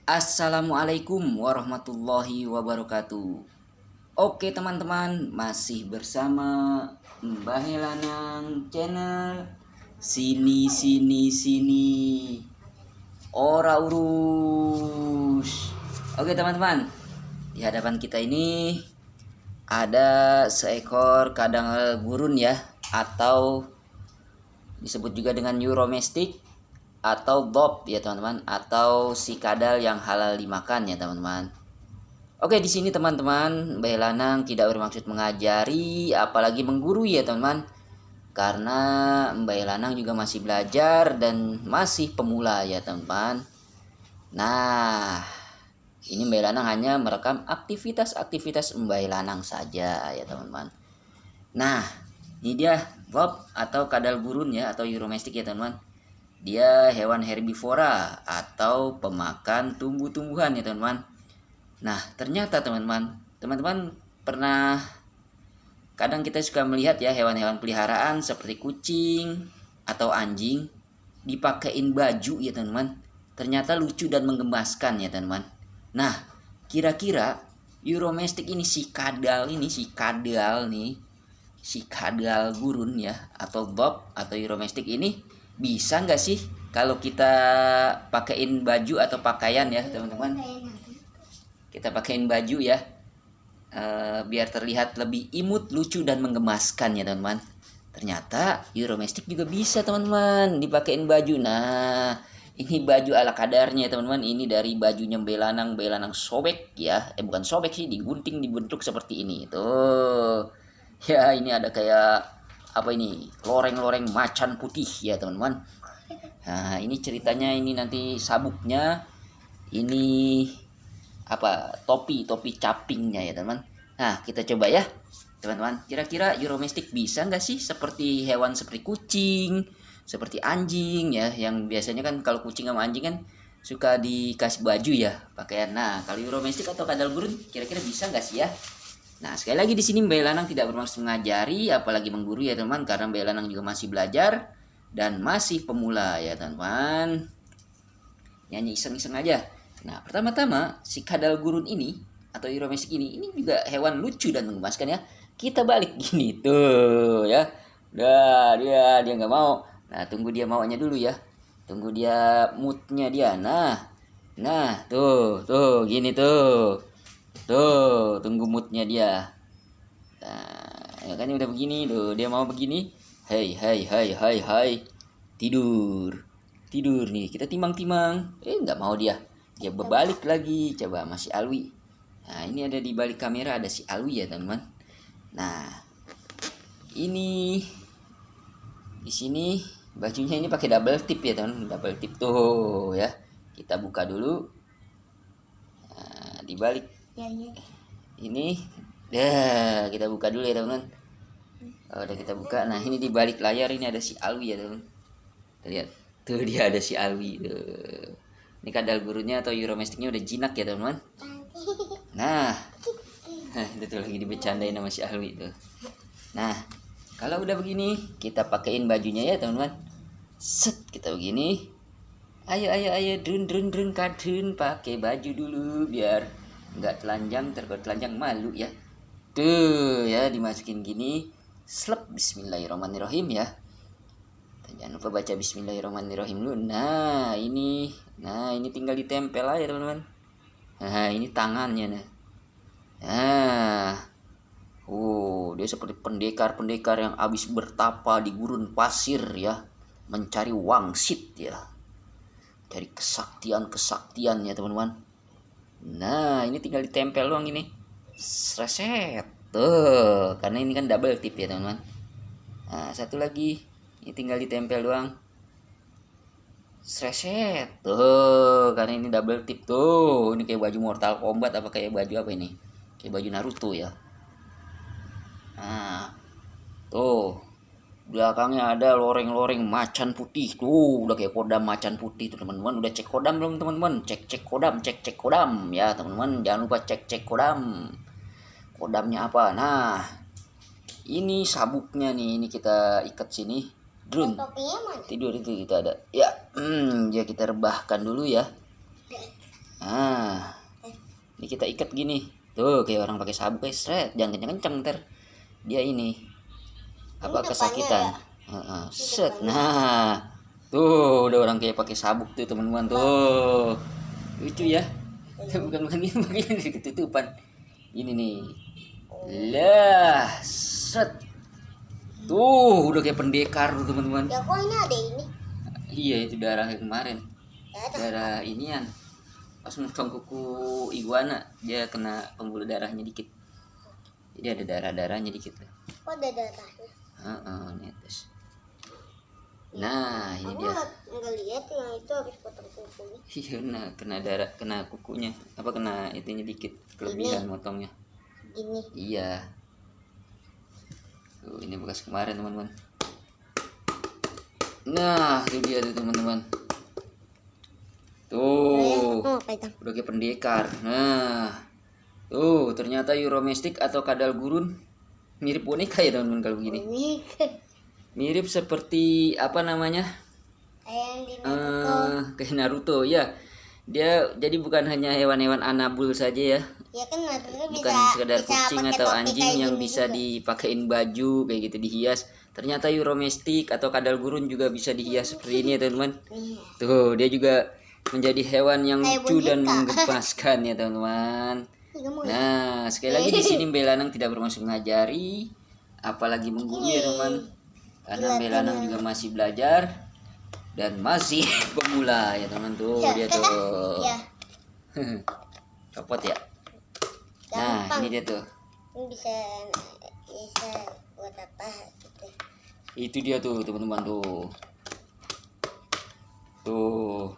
Assalamualaikum warahmatullahi wabarakatuh. Oke teman-teman, masih bersama Mbah Helanang channel. Sini sini sini, ora urus. Oke teman-teman, di hadapan kita ini ada seekor kadal gurun ya, atau disebut juga dengan Euromestic atau bob ya teman-teman, atau si kadal yang halal dimakan ya teman-teman. Oke, di sini teman-teman, Mbah Lanang tidak bermaksud mengajari apalagi menggurui ya teman-teman, karena Mbah Lanang juga masih belajar dan masih pemula ya teman-teman. Nah, ini Mbah Lanang hanya merekam aktivitas-aktivitas Mbah Lanang saja ya teman-teman. Nah, ini dia bob atau kadal gurun ya, atau Euromestic ya teman-teman. Dia hewan herbivora atau pemakan tumbuh-tumbuhan ya teman-teman. Nah, ternyata teman-teman pernah, kadang kita suka melihat ya hewan-hewan peliharaan seperti kucing atau anjing dipakein baju ya teman-teman. Ternyata lucu dan menggemaskan ya teman-teman. Nah, kira-kira Euromestic ini, si kadal gurun ya, atau bob atau Euromestic ini bisa nggak sih kalau kita pakein baju atau pakaian ya teman-teman. Kita pakein baju ya, biar terlihat lebih imut, lucu dan menggemaskan ya teman-teman. Ternyata Euromestic juga bisa teman-teman dipakein baju. Nah, ini baju ala kadarnya teman-teman. Ini dari bajunya Belanang sobek ya, bukan sobek sih, digunting, dibentuk seperti ini tuh ya. Ini ada kayak apa ini, loreng-loreng macan putih ya teman-teman. Nah, ini ceritanya, ini nanti sabuknya, ini apa, topi capingnya ya teman-teman. Nah, kita coba ya teman-teman, kira-kira Euromestic bisa nggak sih seperti hewan seperti kucing, seperti anjing ya, yang biasanya kan kalau kucing sama anjing kan suka dikasih baju ya, pakaian. Nah, kalau Euromestic atau kadal gurun kira-kira bisa nggak sih ya? Nah, sekali lagi di sini Mbak Lanang tidak bermaksud mengajari apalagi menggurui ya teman, karena Mbak Lanang juga masih belajar dan masih pemula ya teman. Nyanyi iseng-iseng aja. Nah, pertama-tama si kadal gurun ini atau Euromestic ini juga hewan lucu dan menggemaskan ya. Kita balik gini tuh ya. Dia nggak mau. Nah, tunggu dia maunya dulu ya. Tunggu dia moodnya dia. Nah, tuh gini tuh. Tuh, tunggu moodnya dia. Nah, ya kan udah begini tuh, dia mau begini. Hai. Tidur nih, kita timang-timang. Nggak mau dia. Dia berbalik lagi. Coba masih Alwi. Nah, ini ada di balik kamera ada si Alwi ya, teman-teman. Nah, ini di sini bajunya ini pakai double tip ya, teman. Double tip tuh ya. Kita buka dulu. Nah, di balik ini ya, kita buka dulu ya teman-teman. Udah kita buka. Nah, ini di balik layar ini ada si Alwi ya teman. Lihat tuh, dia ada si Alwi tuh. Ini kadal gurunya atau Euromesticnya udah jinak ya teman-teman. Nah, itu tuh lagi dibecandain sama si Alwi tuh. Nah, kalau udah begini kita pakein bajunya ya teman-teman. Set, kita begini. Ayo drun kadun, pakai baju dulu biar nggak telanjang, telanjang malu ya. Tuh ya, dimasukin gini, slep, bismillahirrahmanirrahim ya. Jangan lupa baca bismillahirrahmanirrahim dulu. Nah ini tinggal ditempel aja teman-teman. Nah, ini tangannya nah. Dia seperti pendekar yang habis bertapa di gurun pasir ya, mencari wangsit ya, cari kesaktian ya teman-teman. Nah, ini tinggal ditempel doang ini. Reset. Tuh, karena ini kan double tip ya, teman-teman. Nah, satu lagi. Ini tinggal ditempel doang. Reset. Tuh, karena ini double tip tuh. Ini kayak baju Mortal Kombat apa kayak baju apa ini? Kayak baju Naruto ya. Nah, tuh. Belakangnya ada loreng-loreng macan putih tuh, udah kayak kodam macan putih tuh teman-teman. Udah cek kodam belum teman-teman? Cek kodam ya teman-teman, jangan lupa cek kodamnya apa. Nah, ini sabuknya nih, ini kita ikat sini. Drone tidur itu kita ada ya. Ya kita rebahkan dulu ya. Ah, ini kita ikat gini. Tuh kayak orang pakai sabuk kayak seret. Jangan kenceng-kenceng ntar dia ini apa kesakitan. Set. Nah, tuh udah orang kayak pakai sabuk tuh teman-teman tuh. Lucu ya. Bukan begini ketutupan. Ini nih. Lah, set. Tuh udah kayak pendekar tuh teman-teman. Ya kok ini ada ini? Iya itu darah yang kemarin. Ya, Darah inian. Pas motong kuku iguana dia kena pembuluh darahnya dikit. Jadi ada darah-darahnya dikit. kok ada darahnya? Netes. Nah, ini Aku dia. nggak lihat yang itu habis potong kukunya. Iya, nah, kena darah, kena kukunya. Apa kena itunya dikit, kelebihan motongnya. Gini. Iya. Tuh, ini bekas kemarin, teman-teman. Nah, itu dia tuh, teman-teman. Tuh. Udah kayak pendekar. Nah. Tuh, ternyata Euromestic atau kadal gurun mirip boneka ya, teman-teman kalau begini. Mirip seperti apa namanya? Kayak Naruto ya. Dia jadi bukan hanya hewan-hewan anabul saja ya. Ya kan Naruto Bukan sekedar kucing atau anjing yang bisa dipakein baju kayak gitu dihias. Ternyata Euromestic atau kadal gurun juga bisa dihias seperti ini ya, teman-teman. Tuh, dia juga menjadi hewan yang lucu dan menggemaskan ya, teman-teman. Nah, sekali lagi di sini Mbak Lanang tidak bermaksud mengajari, apalagi menggurui ya, teman. Karena Mbak Lanang juga masih belajar dan masih pemula ya, teman tuh. Dia tuh. Copot ya. Nah, ini dia tuh. Ini bisa buat apa gitu. Itu dia tuh, teman-teman tuh. Tuh.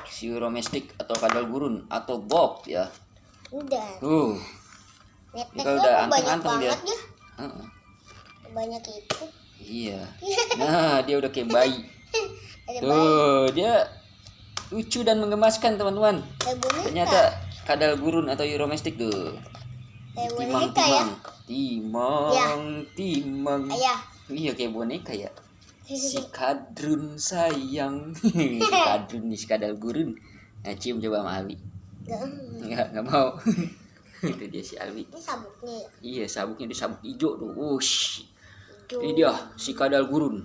Si Euromestic atau kadal gurun atau bob ya. Udah. Tuh. Ini kalau udah anteng-anteng dia. Banyak itu. Iya. Nah, dia udah kayak bayi. Tuh, dia lucu dan menggemaskan, teman-teman. Ternyata kadal gurun atau Euromestic tuh. Timang. Iya kayak boneka ya. Si Kadrun sayang. Kadrun nih si kadal gurun. Nah, cium coba sama Alwi. Enggak mau. Itu dia si Alwi. Ini sabuknya ya? Iya, sabuknya di sabuk hijau tuh. Wush. Ini dia si kadal gurun.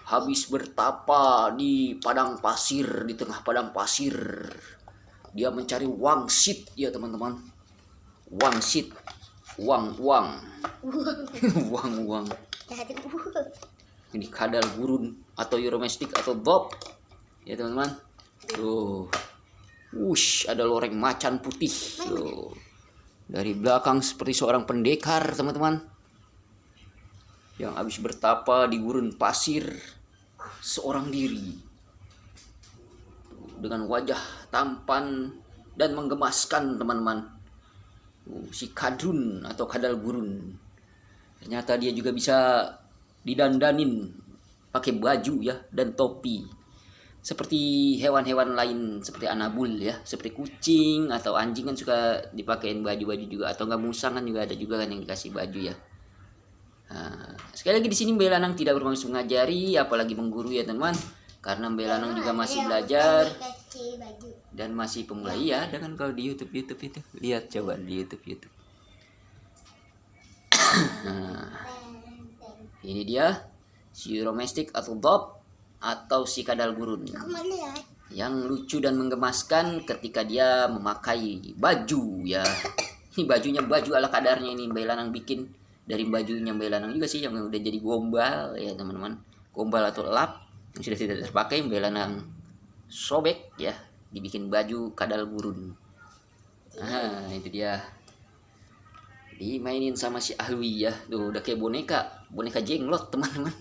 Habis bertapa di padang pasir, di tengah padang pasir. Dia mencari wangsit ya, teman-teman. Wangsit. Uang. Uang. Ini kadal gurun atau Euromestic atau bob ya, teman-teman. Tuh. Wush, ada loreng macan putih. Tuh. Dari belakang seperti seorang pendekar, teman-teman. Yang habis bertapa di gurun pasir seorang diri. Dengan wajah tampan dan menggemaskan, teman-teman. Si Kadrun atau kadal gurun. Ternyata dia juga bisa didandanin pakai baju ya dan topi. Seperti hewan-hewan lain seperti anabul ya, seperti kucing atau anjing kan suka dipakein baju-baju juga, atau enggak musang kan juga ada juga kan yang dikasih baju ya. Nah, sekali lagi di sini Mbak Lanang tidak bermaksud mengajari apalagi menggurui ya, teman-teman. Karena Mbak Lanang juga masih belajar dan masih pemula. Iya, dengan kalau di YouTube itu lihat coba di YouTube. Nah, ini dia si Euromestic atau bob atau si kadal gurun yang lucu dan menggemaskan ketika dia memakai baju ya. Ini bajunya baju ala kadarnya, ini Mbak Lanang bikin dari bajunya Mbak Lanang juga sih yang udah jadi gombal ya, teman-teman. Gombal atau lap yang sudah tidak terpakai Mbak Lanang sobek ya, dibikin baju kadal gurun. Nah, itu dia. Dimainin sama si Alwi ya. Tuh udah kayak boneka jenglot, teman-teman.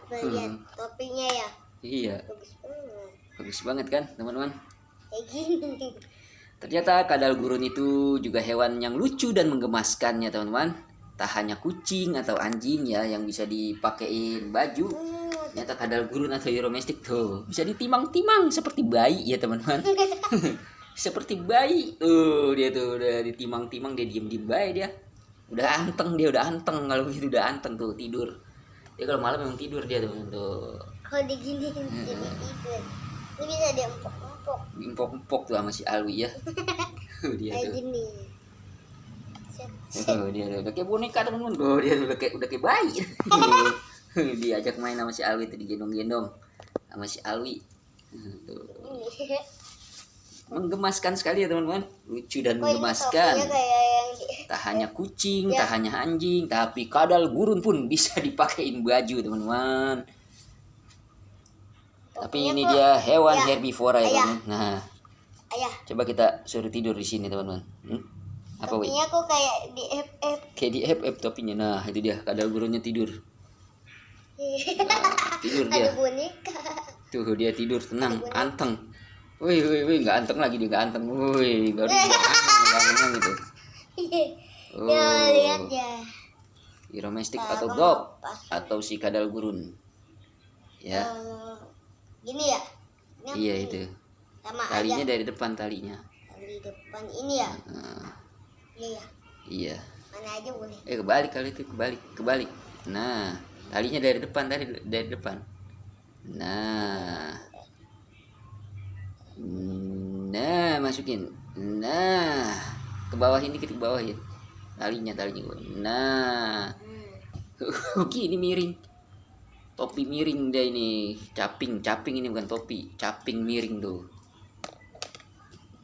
Lihat topinya ya. Iya. Bagus banget kan, teman-teman? Kayak gini. Ternyata kadal gurun itu juga hewan yang lucu dan menggemaskan ya, teman-teman. Tak hanya kucing atau anjing ya yang bisa dipakein baju. Ternyata kadal gurun atau Euromestic tuh bisa ditimang-timang seperti bayi ya, teman-teman. Seperti bayi. Dia tuh udah ditimang-timang, dia diem-diem bayi dia. Udah anteng kalau gitu udah anteng tuh tidur. Dia kalau malam memang tidur dia, teman-teman tuh. Kalau digini jadi tidur. Ini bisa diempuk. empok tuh sama si Alwi ya. Dia Kayak tuh. gini. Set. Dia tuh udah kayak boneka teman-teman. Dia tuh udah kayak bayi. Diajak main sama si Alwi tuh, digendong-gendong sama si Alwi. Tuh. Ini. Menggemaskan sekali ya teman-teman, lucu dan Kok ini menggemaskan. topinya kayak yang di... Tak hanya kucing, Ya. tak hanya anjing, tapi kadal gurun pun bisa dipakein baju teman-teman. Tapi Topinya ini kok- dia hewan Ya. herbivora ya Ayah. teman-teman. Nah, Ayah, coba kita suruh tidur di sini teman-teman. Apa weh? topinya kok kayak di FF. Kayak di FF topinya. Nah itu dia kadal gurunnya tidur. Tidur dia. Ada boneka. Tuh dia tidur tenang, anteng. Wih, nggak anteng lagi dia, nggak anteng. Wih, baru dia gitu. Oh, Ya, lihat ya. Iromestik Nah, atau kamu gob pas. atau si kadal gurun. Ya, Gini ya. Ini iya apa itu. ini? Sama Talinya aja. dari depan talinya. Tali depan ini ya. Nah, Ini ya. iya. Mana aja boleh. Kebalik kali itu, kebalik. Nah, talinya dari depan tadi, dari depan. Nah, masukin. Nah, ke bawah ini, ke bawahin. Talinya. Nah, ini miring. Topi miring dia ini, caping ini bukan topi, caping miring tuh.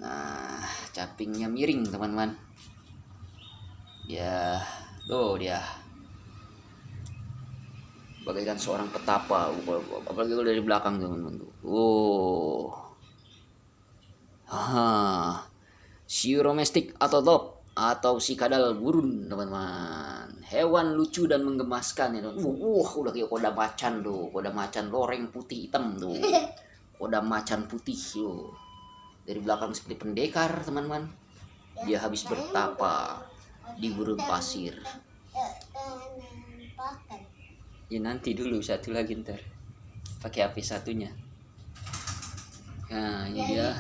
Nah, capingnya miring teman-teman. Ya, tuh dia. Bagaikan seorang petapa, apalagi kalau dari belakang teman-teman tuh. Oh, si domestik atau dog atau si kadal gurun teman-teman, hewan lucu dan menggemaskan ya teman. Udah kayak koda macan tuh, koda macan loreng putih hitam tuh, koda macan putih tuh. Dari belakang seperti pendekar teman-teman, dia habis bertapa di gurun pasir. Nampakan. Ya nanti dulu satu lagi ntar, pakai HP satunya. Nah ini dia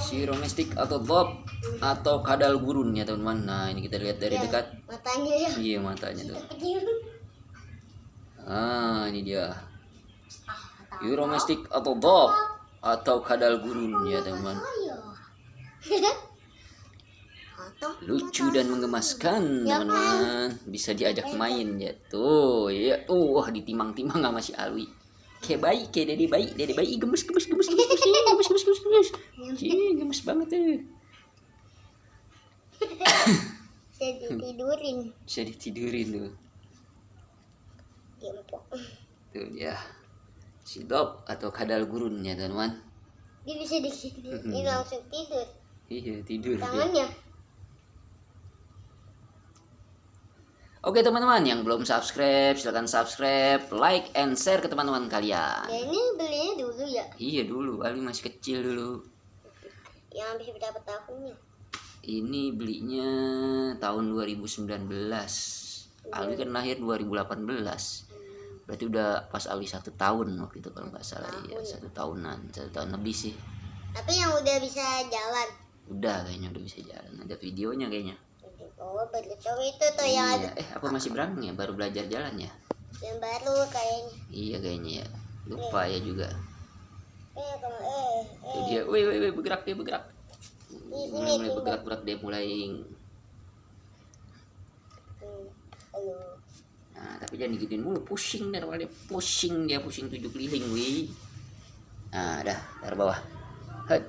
si domestik atau bob atau kadal gurun ya teman-teman. Nah ini kita lihat dari dekat. Matanya ya. Iya matanya tuh. Ah ini dia Euromestik atau bob atau kadal gurun ya teman-teman. Lucu dan menggemaskan teman-teman, bisa diajak main ya tuh ya. Wah ditimang-timang sama si Alwi kayak bayi, kayak dede bayi gemes gemes gemes banget tuh. Jadi tidurin. Bisa ditidurin tuh. Gempok. Tuh dia si dob atau kadal gurun ya teman-teman. Dia bisa digini. Ini langsung tidur. Iya tidur dia. Tangannya. Oke teman-teman yang belum subscribe silahkan subscribe, like and share ke teman-teman kalian. Ya ini belinya dulu ya. Iya dulu, Alwi masih kecil dulu. Yang habis berapa tahunnya? Ini belinya tahun 2019. Alwi kan lahir 2018. Berarti udah pas Alwi 1 tahun waktu itu kalau nggak salah. Iya 1 tahunan, 1 tahun lebih sih. Tapi yang udah bisa jalan. Udah kayaknya udah bisa jalan. Ada videonya kayaknya. Oh baru tahu itu tuh yang Iya, apa masih berang ya? Baru belajar jalan ya? yang baru kayaknya. Iya kayaknya ya. Lupa ya juga. Kamu Tuh dia, wih bergerak dia bergerak. Ini Mulai bergerak dia mulai. Halo. Nah, tapi jangan digituin mulu, pusing daripada dia pusing 7 keliling, wih. Nah, dari bawah.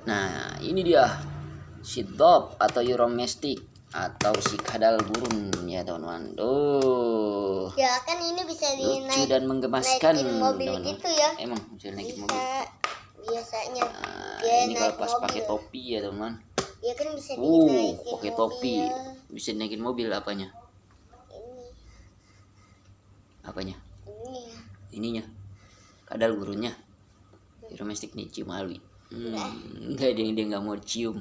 Nah, ini dia si dob atau Euromestik atau si kadal gurun ya teman-teman. Tuh. Ya kan ini bisa Lucu dan menggemaskan. naikin mobil teman-teman. gitu ya. Emang bisa naikin Bisa mobil. biasanya Nah, dia ini naik kalau pas mobil. pakai topi ya teman-teman. Ya kan bisa dinaikin Pakai mobil. topi. Bisa naikin mobil apanya? Ini Apanya? ya. Ininya. Kadal gurunnya. Domestik nih cium Alwi. Enggak dia nggak mau cium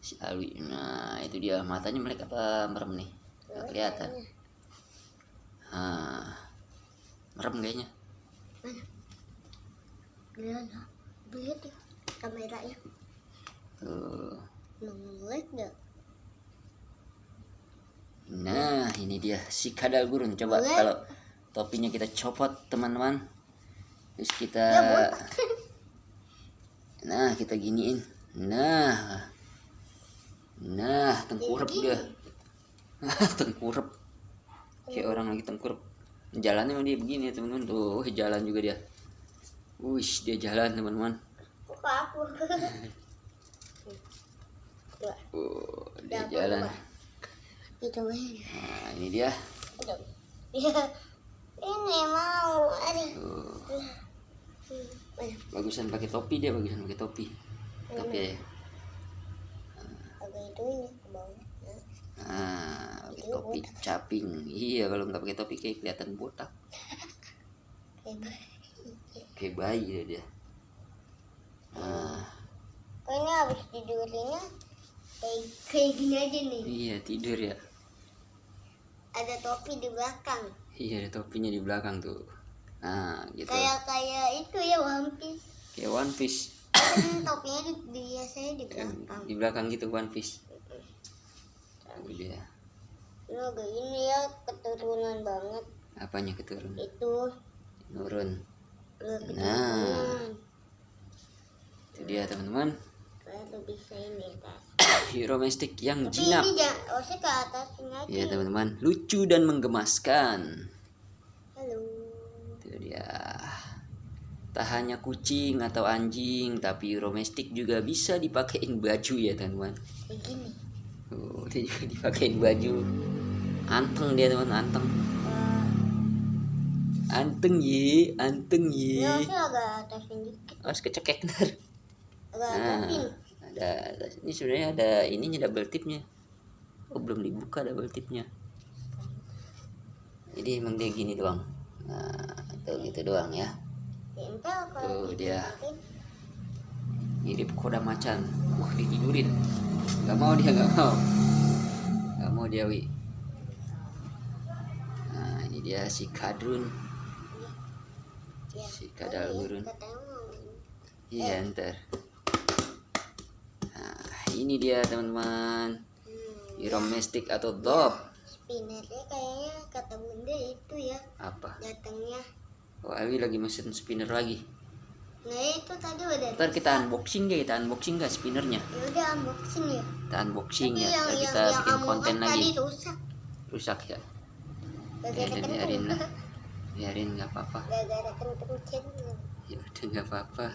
si Alwi. Nah itu dia matanya melek apa merem nih? Nggak kelihatan. Merem kayaknya. Lihat ya kameranya. Melek nggak? Nah ini dia si kadal gurun. Coba Melek. kalau topinya kita copot teman-teman. Terus kita Nah, kita giniin. Nah, tengkurap dia. Tengkurap. Kayak orang lagi tengkurap. Jalannya dia begini ya teman-teman. Tuh, jalan juga dia. Wih, dia jalan teman-teman. Kok aku? Dia jalan. Itu kan. Nah, ini dia. Iya. Ini mau. Bagusan pakai topi dia, bagusan pakai topi. Topi ya. Agak itu ini ke bawah. Nah, pakai topi caping. Iya, kalau nggak pakai topi kayak kelihatan botak. Kayak bayi dia. Nah, Kayaknya habis tidurnya kayak gini aja nih. iya tidur ya. Ada topi di belakang. Iya, ada topinya di belakang tuh. Nah, gitu. Kayak itu ya One Piece. Kayak One Piece. Kan topinya biasanya di belakang. Di belakang gitu One Piece. Itu dia. Ini agak ini ya keturunan banget. Apanya keturunan? Itu Nurun. lebih Nah, itu dia teman-teman. kayak lebih ini kan. Hero Mystic yang Tapi jinak. ini jangan, harusnya ke atas ini aja. Ya teman-teman, lucu dan menggemaskan. Halo. Itu dia. Tak hanya kucing atau anjing, tapi Euromestic juga bisa dipakein baju ya teman-teman. Kayak gini. Dia juga dipakein baju. Anteng dia teman, anteng. Anteng ye, anteng Ini ye. harusnya agak atasin dikit. Harus kecekek ntar. Agak Nah, atasin. ada ini sebenarnya ada ininya double tipnya. Oh, belum dibuka double tipnya. Jadi emang dia gini doang. Nah, tuh gitu doang ya. Tempel kalau Tuh dia. ditidurin. Mirip koda macan. Ditidurin. Gak mau dia, gak mau. Gak mau dia, Wi. Nah, ini dia si Kadrun. Ya, Si Kadal Gurun. katanya mau ini. Iya, ntar. Nah, ini dia teman-teman. Euromestic atau Dop. Spinnernya kayaknya kata bunda itu ya Apa? datangnya. Oh, Alwi lagi mesin spinner lagi. Nah itu tadi udah. Ntar kita unboxing gak spinnernya? Ya udah unboxing ya. Kita unboxing Tapi ya. yang Ntar yang kita yang bikin Among konten Us lagi. tadi rusak. Rusak ya. Gara-gara udah, kentut. biarin lah. Biarin nggak apa-apa. Gara-gara kentut channel. Ya udah nggak apa-apa.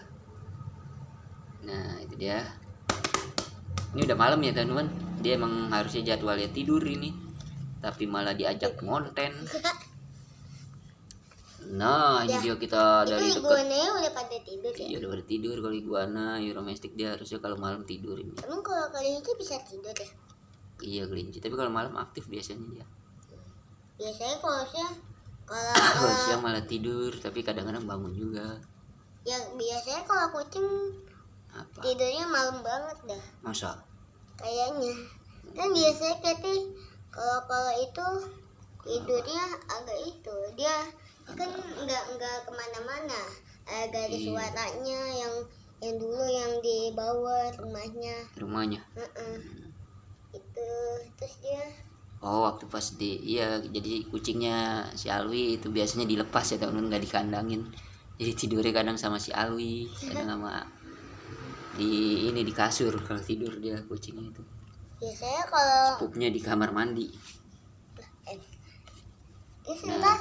Nah itu dia. Ini udah malam ya teman-teman. Dia emang harusnya jadwalnya tidur ini, tapi malah diajak ngonten. Nah ini Ya, dia kita dari Itu deket. iguananya udah pada tidur ya. Iya udah pada tidur. Kalau iguana Euromestic dia harusnya kalau malam tidur ini. Emang kalau kalian itu bisa tidur ya? Iya kelinci. Tapi kalau malam aktif biasanya dia. Biasanya kalau siang Kalau siang malah tidur, tapi kadang-kadang bangun juga. ya biasanya kalau kucing Apa? tidurnya malam banget dah Masa? kayaknya. Kan biasanya Keti kalau itu tidurnya agak itu dia kan nggak kemana-mana. Agak ada Iya. suaranya yang dulu yang di bawah rumahnya. Rumahnya. Itu terus dia Oh waktu pas iya jadi kucingnya si Alwi itu biasanya dilepas ya teman-teman, nggak dikandangin. Jadi tidurnya kadang sama si Alwi, kadang sama di kasur kalau tidur dia kucingnya itu. biasanya kalau Pupnya di kamar mandi. itu Nah,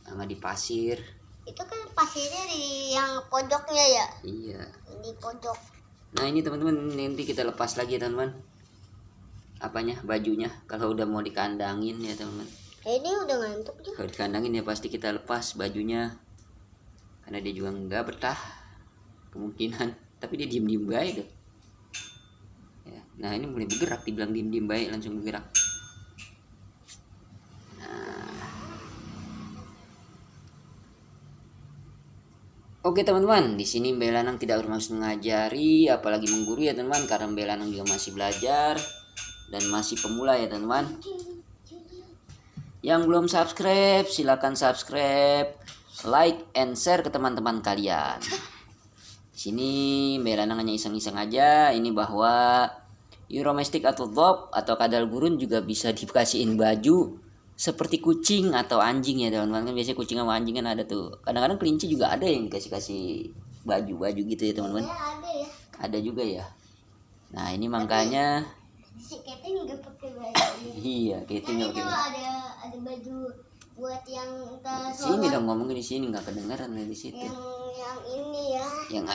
sama di pasir. itu kan pasirnya di yang pojoknya ya, Iya. di pojok. Nah ini teman-teman nanti kita lepas lagi ya teman-teman. Apanya bajunya kalau udah mau dikandangin ya teman-teman. Ini udah ngantuk juga. Kalau dikandangin ya pasti kita lepas bajunya karena dia juga nggak betah kemungkinan, tapi dia diem-diem baik deh ya. Nah ini mulai bergerak, dibilang diem-diem baik langsung bergerak. Nah. Oke teman-teman, di sini Mbak Lanang tidak bermaksud mengajari apalagi mengguru ya teman-teman, karena Mbak Lanang juga masih belajar dan masih pemula ya teman-teman. Yang belum subscribe silakan subscribe, like and share ke teman-teman kalian. Di sini Mbak Lanang hanya iseng-iseng aja ini bahwa Euromestic atau Dop atau kadal gurun juga bisa dikasihin baju seperti kucing atau anjing ya teman-teman. Kan biasanya kucing sama anjing kan ada tuh. Kadang-kadang kelinci juga ada yang dikasih baju-baju gitu ya teman-teman. Ya, ada ya. Ada juga ya. Nah ini makanya Si Kevin nggak pakai baju. iya kita Kan nggak itu pakai. ada baju buat yang kita Sini sholat. dong ngomongin di sini nggak kedengaran di situ. Yang ini ya. Yang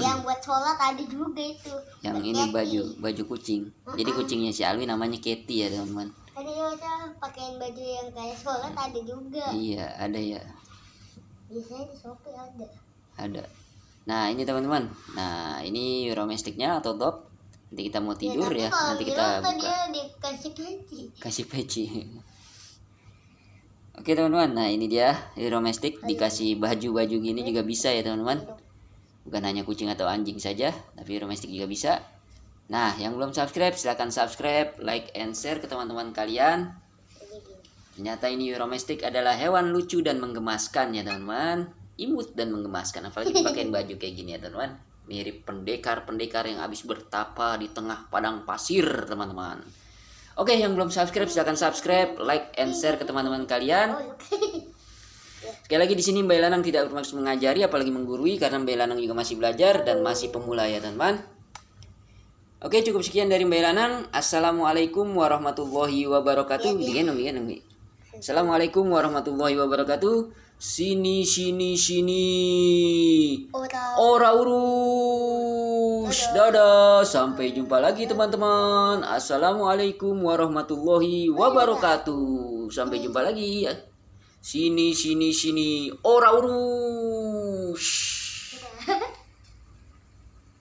Yang buat sholat ada juga itu. yang Buat ini Kathy. baju kucing. Jadi kucingnya si Alwi namanya Katy ya teman-teman. Tadi kita pakein baju yang kayak sholat ada juga. Iya ada ya. Biasanya di Shopee ada. Ada. Nah ini teman-teman. Nah ini Euromestiknya atau top. Nanti kita mau tidur tapi ya. kalau Nanti Euro kita tuh buka. dia dikasih peci. Kasih peci. Oke teman-teman. Nah ini dia Euromestik dikasih baju-baju gini juga bisa ya teman-teman. Bukan hanya kucing atau anjing saja, tapi Euromestik juga bisa. Nah yang belum subscribe silahkan subscribe, like, and share ke teman-teman kalian. Ternyata ini Euromestik adalah hewan lucu dan menggemaskan ya teman-teman. Imut dan menggemaskan, apalagi dipakein baju kayak gini ya teman-teman. Mirip pendekar-pendekar yang habis bertapa di tengah padang pasir teman-teman. Oke yang belum subscribe silahkan subscribe, like, and share ke teman-teman kalian. Oh, oke. Sekali lagi di sini Mbak Lanang tidak bermaksud mengajari apalagi menggurui karena Mbak Lanang juga masih belajar dan masih pemula ya teman-teman. Oke cukup sekian dari Mbak Lanang. Assalamualaikum warahmatullahi wabarakatuh. Digendong. Assalamualaikum warahmatullahi wabarakatuh. Sini. Ora urus. Dadah. Sampai jumpa lagi teman-teman. Assalamualaikum warahmatullahi wabarakatuh. Sampai jumpa lagi. Sini. Ora urus.